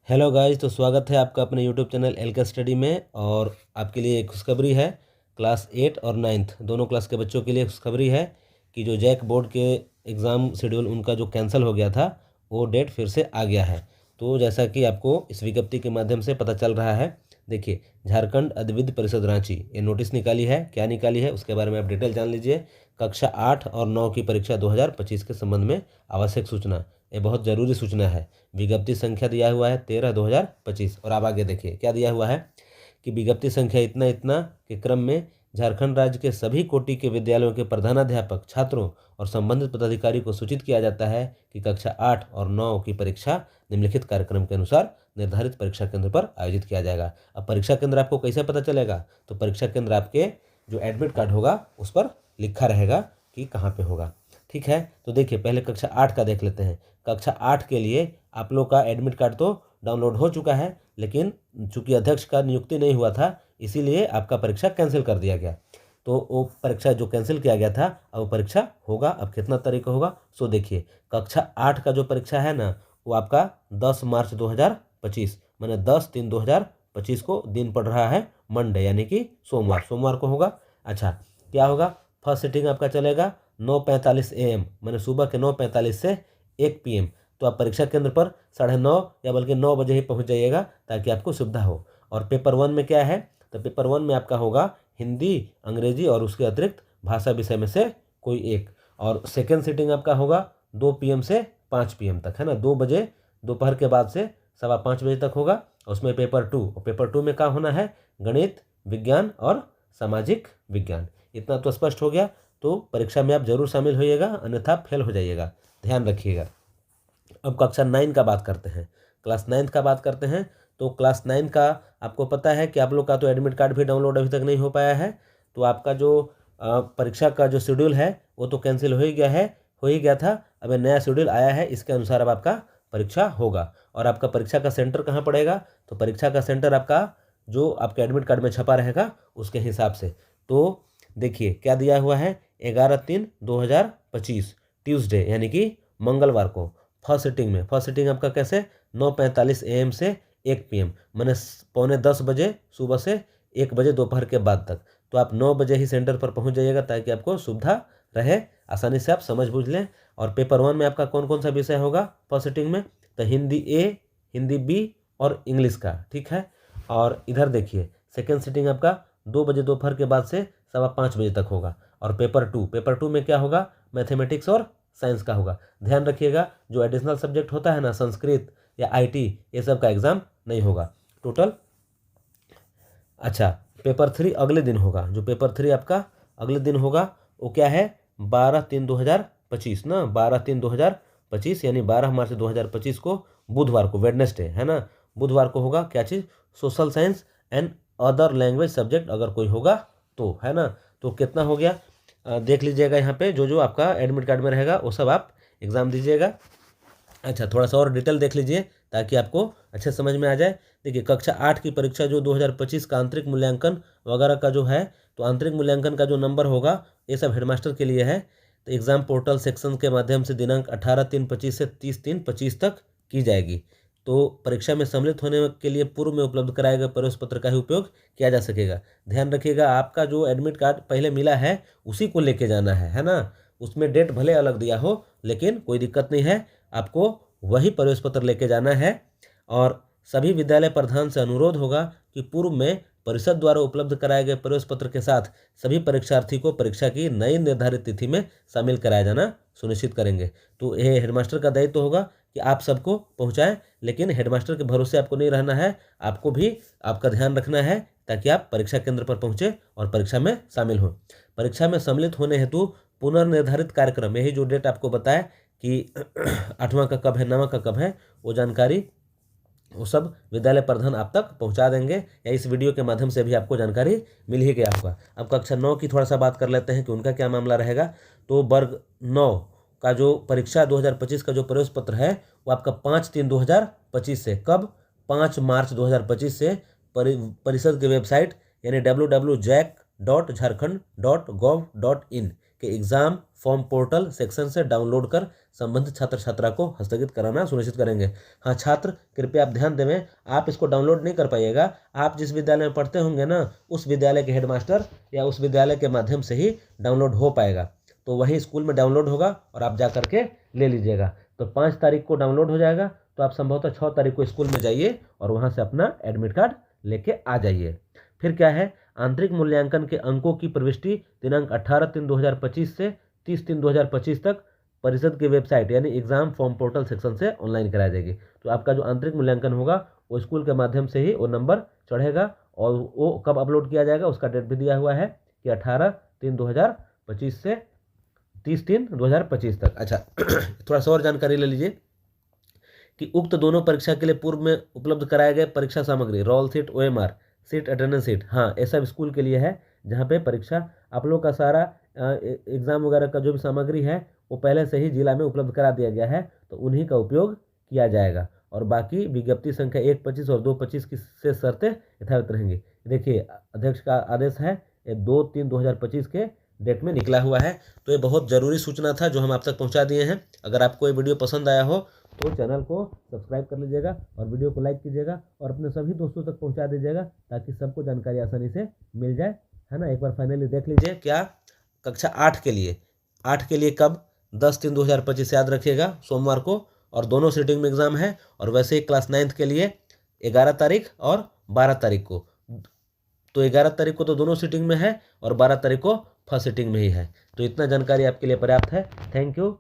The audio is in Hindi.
हेलो गाइस, तो स्वागत है आपका अपने यूट्यूब चैनल एलके स्टडी में। और आपके लिए एक खुशखबरी है। क्लास 8 और 9th दोनों क्लास के बच्चों के लिए खुशखबरी है कि जो जैक बोर्ड के एग्ज़ाम शेड्यूल उनका जो कैंसिल हो गया था वो डेट फिर से आ गया है। तो जैसा कि आपको इस विज्ञप्ति के माध्यम से पता चल रहा है, देखिए, झारखंड अद्विद परिषद रांची ये नोटिस निकाली है। क्या निकाली है उसके बारे में आप डिटेल जान लीजिए। कक्षा 8 और 9 की परीक्षा 2025 के संबंध में आवश्यक सूचना, ये बहुत ज़रूरी सूचना है। विज्ञप्ति संख्या दिया हुआ है 13/2025। और आप आगे देखिए क्या दिया हुआ है कि विज्ञप्ति संख्या इतना इतना के क्रम में झारखंड राज्य के सभी कोटि के विद्यालयों के प्रधानाध्यापक, छात्रों और संबंधित पदाधिकारी को सूचित किया जाता है कि कक्षा 8 और 9 की परीक्षा निम्नलिखित कार्यक्रम के अनुसार निर्धारित परीक्षा केंद्र पर आयोजित किया जाएगा। अब परीक्षा केंद्र आपको कैसे पता चलेगा? तो परीक्षा केंद्र आपके जो एडमिट कार्ड होगा उस पर लिखा रहेगा कि कहाँ पे होगा। ठीक है, तो देखिए पहले कक्षा 8 का देख लेते हैं। कक्षा 8 के लिए आप लोग का एडमिट कार्ड तो डाउनलोड हो चुका है, लेकिन चूंकि अध्यक्ष का नियुक्ति नहीं हुआ था इसीलिए आपका परीक्षा कैंसिल कर दिया गया। तो वो परीक्षा जो कैंसिल किया गया था अब वो परीक्षा होगा। अब कितना तारीख को होगा? सो देखिए, कक्षा 8 का जो परीक्षा है ना वो आपका 10 मार्च 2025 मैंने 10/3/2025 को दिन पड़ रहा है मंडे, यानी कि सोमवार को होगा। अच्छा, क्या होगा? फर्स्ट सिटिंग आपका चलेगा 9:45 AM, मैंने सुबह के 9:45 से 1 PM। तो आप परीक्षा केंद्र पर 9:30 या बल्कि 9 बजे ही पहुंच जाइएगा ताकि आपको सुविधा हो। और पेपर 1 में क्या है? तो पेपर 1 में आपका होगा हिंदी, अंग्रेजी और उसके अतिरिक्त भाषा विषय में से कोई एक। और सेकेंड सिटिंग आपका होगा 2 PM से 5 PM तक, है ना। 2 बजे दोपहर के बाद से 5:15 बजे तक होगा। उसमें पेपर 2, और पेपर 2 में क्या होना है? गणित, विज्ञान और सामाजिक विज्ञान। इतना तो स्पष्ट हो गया। तो परीक्षा में आप जरूर शामिल होइएगा, अन्यथा फेल हो जाइएगा, ध्यान रखिएगा। अब कक्षा 9 का बात करते हैं, क्लास 9 का बात करते हैं। तो क्लास 9 का आपको पता है कि आप लोग का तो एडमिट कार्ड भी डाउनलोड अभी तक नहीं हो पाया है। तो आपका जो परीक्षा का जो शेड्यूल है वो तो कैंसिल हो ही गया था। अब नया शेड्यूल आया है, इसके अनुसार अब आपका परीक्षा होगा। और आपका परीक्षा का सेंटर कहाँ पड़ेगा? तो परीक्षा का सेंटर आपका जो आपके एडमिट कार्ड में छपा रहेगा उसके हिसाब से। तो देखिए क्या दिया हुआ है, 11/3/2025 ट्यूसडे यानी कि मंगलवार को फर्स्ट सिटिंग आपका कैसे? 9:45 AM से 1 PM, मैंने 9:45 बजे सुबह से 1 बजे दोपहर के बाद तक। तो आप 9 बजे ही सेंटर पर पहुंच जाइएगा ताकि आपको सुविधा रहे, आसानी से आप समझ बूझ लें। और पेपर 1 में आपका कौन कौन सा विषय होगा फर्स्ट सिटिंग में? तो हिंदी A, हिंदी B और इंग्लिश का। ठीक है। और इधर देखिए सेकेंड सिटिंग आपका 2 बजे दोपहर के बाद से 5:15 बजे तक होगा। और पेपर टू में क्या होगा? मैथमेटिक्स और साइंस का होगा। ध्यान रखिएगा, जो एडिशनल सब्जेक्ट होता है ना, संस्कृत या IT, ये सब का एग्जाम नहीं होगा टोटल। अच्छा, पेपर 3 अगले दिन होगा। जो पेपर 3 आपका अगले दिन होगा वो क्या है? 12/3/2025 ना, 12/3/2025 यानी 12 मार्च 2025 को बुधवार को, वेडनेसडे है ना, बुधवार को होगा। क्या चीज़? Social science and other language subject अगर कोई होगा तो, है ना। तो कितना हो गया देख लीजिएगा, यहाँ पे जो जो आपका एडमिट कार्ड में रहेगा वो सब आप एग्ज़ाम दीजिएगा। अच्छा, थोड़ा सा और डिटेल देख लीजिए ताकि आपको अच्छे समझ में आ जाए। देखिए, कक्षा 8 की परीक्षा जो 2025 का आंतरिक मूल्यांकन वगैरह का जो है, तो आंतरिक मूल्यांकन का जो नंबर होगा ये सब हेडमास्टर के लिए है। तो एग्ज़ाम पोर्टल सेक्शन के माध्यम से दिनांक 18/3/25 से 30/3/25 तक की जाएगी। तो परीक्षा में सम्मिलित होने के लिए पूर्व में उपलब्ध कराए गए प्रवेश पत्र का ही उपयोग किया जा सकेगा। ध्यान रखिएगा, आपका जो एडमिट कार्ड पहले मिला है उसी को लेके जाना है ना। उसमें डेट भले अलग दिया हो लेकिन कोई दिक्कत नहीं है, आपको वही प्रवेश पत्र लेके जाना है। और सभी विद्यालय प्रधान से अनुरोध होगा कि पूर्व में परिषद द्वारा उपलब्ध कराए गए प्रवेश पत्र के साथ सभी परीक्षार्थी को परीक्षा की नई निर्धारित तिथि में शामिल कराया जाना सुनिश्चित करेंगे। तो यह हेडमास्टर का दायित्व होगा कि आप सबको पहुंचाएं, लेकिन हेडमास्टर के भरोसे आपको नहीं रहना है, आपको भी आपका ध्यान रखना है ताकि आप परीक्षा केंद्र पर पहुंचे और परीक्षा में शामिल हों। परीक्षा में सम्मिलित होने हेतु पुनर्निर्धारित कार्यक्रम, यही जो डेट आपको बताया कि 8वां का कब है, 9वां का कब है, वो जानकारी वो सब विद्यालय प्रधान आप तक पहुंचा देंगे, या इस वीडियो के माध्यम से भी आपको जानकारी मिल ही गया होगा। अब कक्षा 9 की थोड़ा सा बात कर लेते हैं कि उनका क्या मामला रहेगा। तो वर्ग 9 का जो परीक्षा 2025 का जो प्रवेश पत्र है वो आपका 5/3/2025 से, कब? 5 मार्च 2025 से परिषद की वेबसाइट यानी www.jac.jharkhand.gov.in के एग्जाम फॉर्म पोर्टल सेक्शन से डाउनलोड कर संबंधित छात्र छात्रा को हस्तगत कराना सुनिश्चित करेंगे। हाँ छात्र, कृपया आप ध्यान देवें, आप इसको डाउनलोड नहीं कर पाइएगा। आप जिस विद्यालय में पढ़ते होंगे ना, उस विद्यालय के हेडमास्टर या उस विद्यालय के माध्यम से ही डाउनलोड हो पाएगा। तो वही स्कूल में डाउनलोड होगा और आप जा करके ले लीजिएगा। तो 5 तारीख को डाउनलोड हो जाएगा, तो आप संभवतः 6 तारीख को स्कूल में जाइए और वहाँ से अपना एडमिट कार्ड लेके आ जाइए। फिर क्या है, आंतरिक मूल्यांकन के अंकों की प्रविष्टि दिनांक 18/3/2025 से 30/3/2025 तक परिषद की वेबसाइट यानी एग्जाम फॉर्म पोर्टल सेक्शन से ऑनलाइन कराई जाएगी। तो आपका जो आंतरिक मूल्यांकन होगा वो स्कूल के माध्यम से ही वो नंबर चढ़ेगा, और वो कब अपलोड किया जाएगा उसका डेट भी दिया हुआ है कि 18/3/2025 से 30/3/2025 तक। अच्छा थोड़ा सा और जानकारी ले लीजिए कि उक्त दोनों परीक्षा के लिए पूर्व में उपलब्ध कराए गए परीक्षा सामग्री roll sheet, OMR sheet, attendance sheet, हाँ ये सब स्कूल के लिए है, जहाँ पे परीक्षा आप लोग का सारा एग्ज़ाम वगैरह का जो भी सामग्री है वो पहले से ही जिला में उपलब्ध करा दिया गया है, तो उन्हीं का उपयोग किया जाएगा। और बाकी विज्ञप्ति संख्या 1/25 और 2/25 की से शर्तें यथावत रहेंगी। देखिए अध्यक्ष का आदेश है, ये 2/3/2025 के डेट में निकला हुआ है। तो ये बहुत ज़रूरी सूचना था जो हम आप तक पहुंचा दिए हैं। अगर आपको ये वीडियो पसंद आया हो तो चैनल को सब्सक्राइब कर लीजिएगा और वीडियो को लाइक कीजिएगा और अपने सभी दोस्तों तक पहुंचा दीजिएगा, ताकि सबको जानकारी आसानी से मिल जाए, है ना। एक बार फाइनली देख लीजिए क्या कक्षा 8 के लिए, 8 के लिए कब 10/3/2025 याद रखिएगा, सोमवार को, और दोनों सीटिंग में एग्ज़ाम है। और वैसे ही क्लास 9 के लिए 11 तारीख और 12 तारीख को, तो 11 तारीख को तो दोनों सीटिंग में है और 12 तारीख को फर्स्ट सीटिंग में ही है। तो इतना जानकारी आपके लिए पर्याप्त है। Thank you.